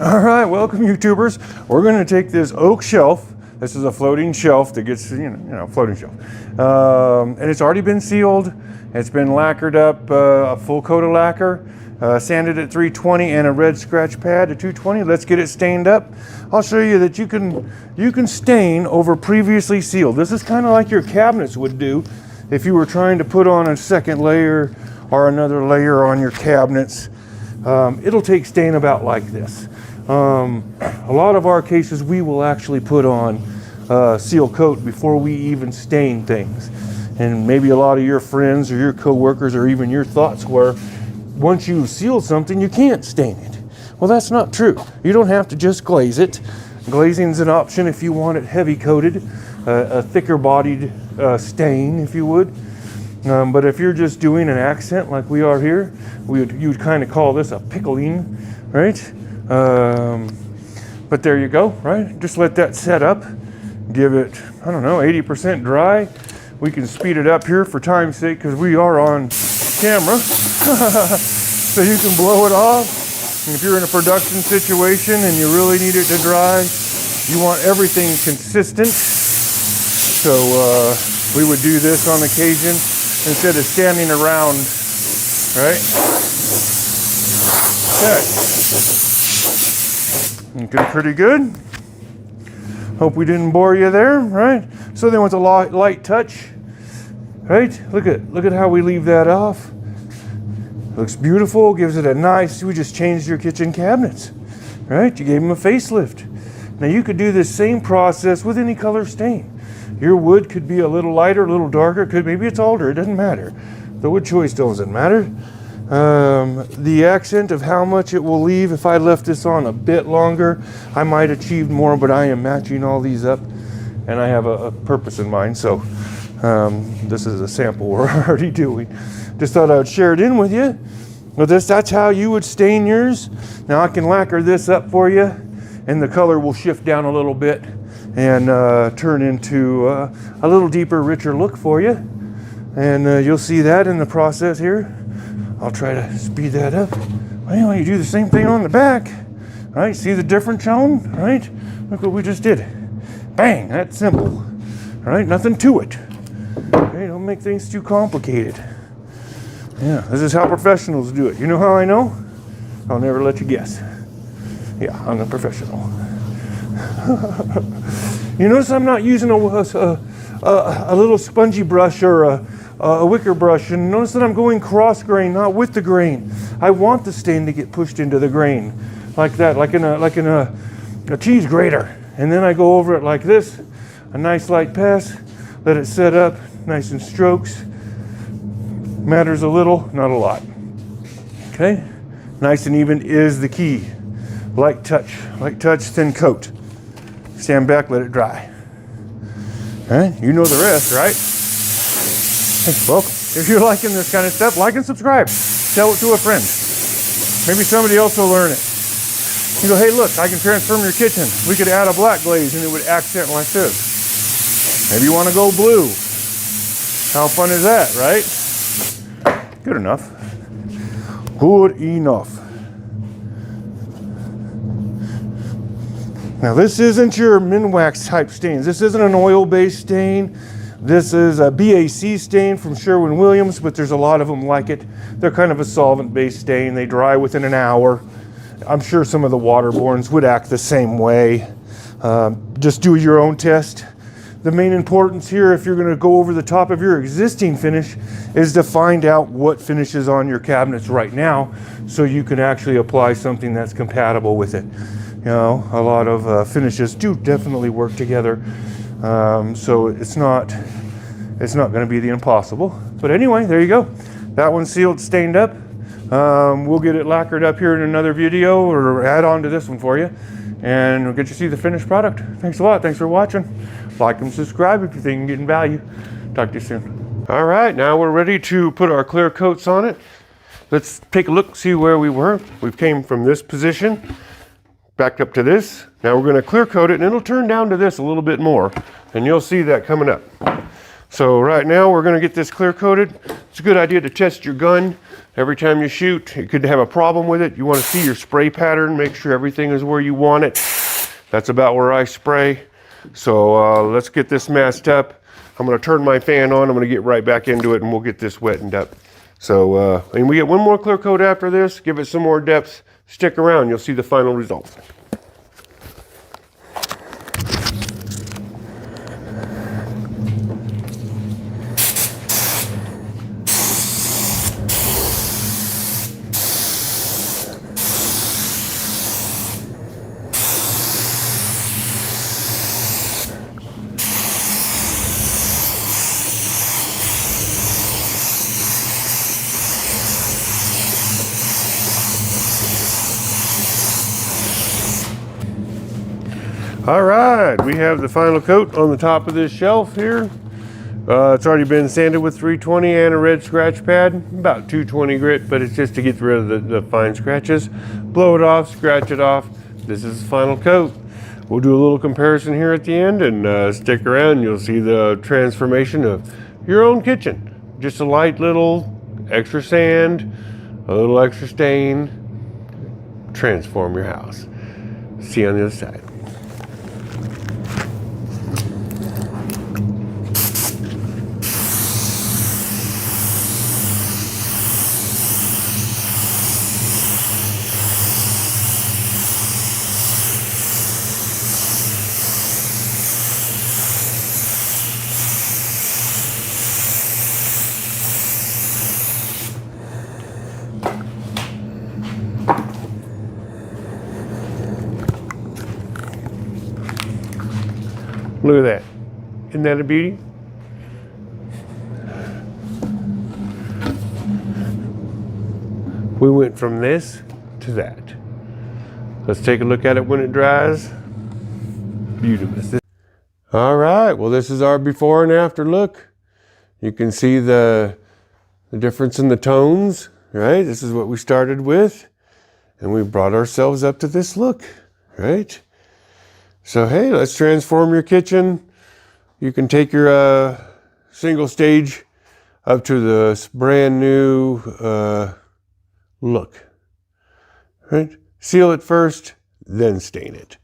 All right, welcome YouTubers. We're going to take this oak shelf. This is a floating shelf that gets, floating shelf. And it's already been sealed. It's been lacquered up, a full coat of lacquer, sanded at 320 and a red scratch pad at 220. Let's get it stained up. I'll show you that you can stain over previously sealed. This is kind of like your cabinets would do if you were trying to put on a second layer or another layer on your cabinets. It'll take stain about like this. A lot of our cases we will actually put on seal coat before we even stain things. And maybe a lot of your friends or your co-workers or even your thoughts were, once you seal something, you can't stain it. Well, that's not true. You don't have to just glaze it. Glazing is an option if you want it heavy coated, a thicker bodied stain, if you would. But if you're just doing an accent like we are here, you would kind of call this a pickling, right? But there you go, right? Just let that set up. Give it, 80% dry. We can speed it up here for time's sake because we are on camera. So you can blow it off. And if you're in a production situation and you really need it to dry, you want everything consistent. So we would do this on occasion instead of standing around, right? Okay. Looking pretty good. Hope we didn't bore you there, right? So then with a light touch, right? Look at how we leave that off. Looks beautiful, gives it a nice, we just changed your kitchen cabinets, right? You gave them a facelift. Now you could do this same process with any color stain. Your wood could be a little lighter, a little darker, maybe it's alder, it doesn't matter. The wood choice doesn't matter. The accent of how much it will leave, if I left this on a bit longer, I might achieve more, but I am matching all these up and I have a purpose in mind. So this is a sample we're already doing. Just thought I would share it in with you. Well, that's how you would stain yours. Now I can lacquer this up for you and the color will shift down a little bit and turn into a little deeper, richer look for you. And you'll see that in the process here. I'll try to speed that up. Well, you do the same thing on the back, right? See the different tone, right? Look what we just did. Bang, that's simple, right? Nothing to it. Okay, don't make things too complicated. Yeah, this is how professionals do it. You know how I know? I'll never let you guess. Yeah, I'm a professional. You notice I'm not using a little spongy brush or a wicker brush, and notice that I'm going cross grain, not with the grain. I want the stain to get pushed into the grain, like that, like in a cheese grater. And then I go over it like this, a nice light pass, let it set up, nice in strokes. Matters a little, not a lot. Okay, nice and even is the key. Light touch, thin coat. Stand back, let it dry. All right, you know the rest, right? Hey, welcome. If you're liking this kind of stuff, like and subscribe. Tell it to a friend. Maybe somebody else will learn it. You go, hey, look, I can transform your kitchen. We could add a black glaze and it would accent like this. Maybe you want to go blue. How fun is that, right? Good enough. Good enough. Now this isn't your Minwax type stains. This isn't an oil-based stain. This is a BAC stain from Sherwin-Williams, but there's a lot of them like it. They're kind of a solvent-based stain. They dry within an hour. I'm sure some of the waterborns would act the same way. Just do your own test. The main importance here, if you're going to go over the top of your existing finish, is to find out what finish is on your cabinets right now so you can actually apply something that's compatible with it. You know, a lot of finishes do definitely work together. So it's not going to be the impossible. But anyway, there you go. That one's sealed, stained up. We'll get it lacquered up here in another video or add on to this one for you. And we'll get you to see the finished product. Thanks a lot. Thanks for watching. Like and subscribe if you think you're getting value. Talk to you soon. All right, now we're ready to put our clear coats on it. Let's take a look, see where we were. We came from this position, backed up to this. Now we're going to clear coat it, and it'll turn down to this a little bit more, and you'll see that coming up. So right now we're going to get this clear coated. It's a good idea to test your gun Every time you shoot, you could have a problem with it. You want to see your spray pattern, make sure everything is where you want it. That's about where I spray. So let's get this masked up. I'm going to turn my fan on. I'm going to get right back into it and we'll get this wettened up. So, and we get one more clear coat after this, give it some more depth. Stick around, you'll see the final result. All right, we have the final coat on the top of this shelf here. It's already been sanded with 320 and a red scratch pad, about 220 grit, but it's just to get rid of the fine scratches. Blow it off, scratch it off. This is the final coat. We'll do a little comparison here at the end, and stick around. You'll see the transformation of your own kitchen. Just a light little extra sand, a little extra stain, transform your house. See you on the other side. Look at that. Isn't that a beauty? We went from this to that. Let's take a look at it when it dries. Beautiful. All right, well, this is our before and after look. You can see the difference in the tones, right? This is what we started with, and we brought ourselves up to this look, right? So, hey, let's transform your kitchen. You can take your single stage up to this brand new look, right? Seal it first, then stain it.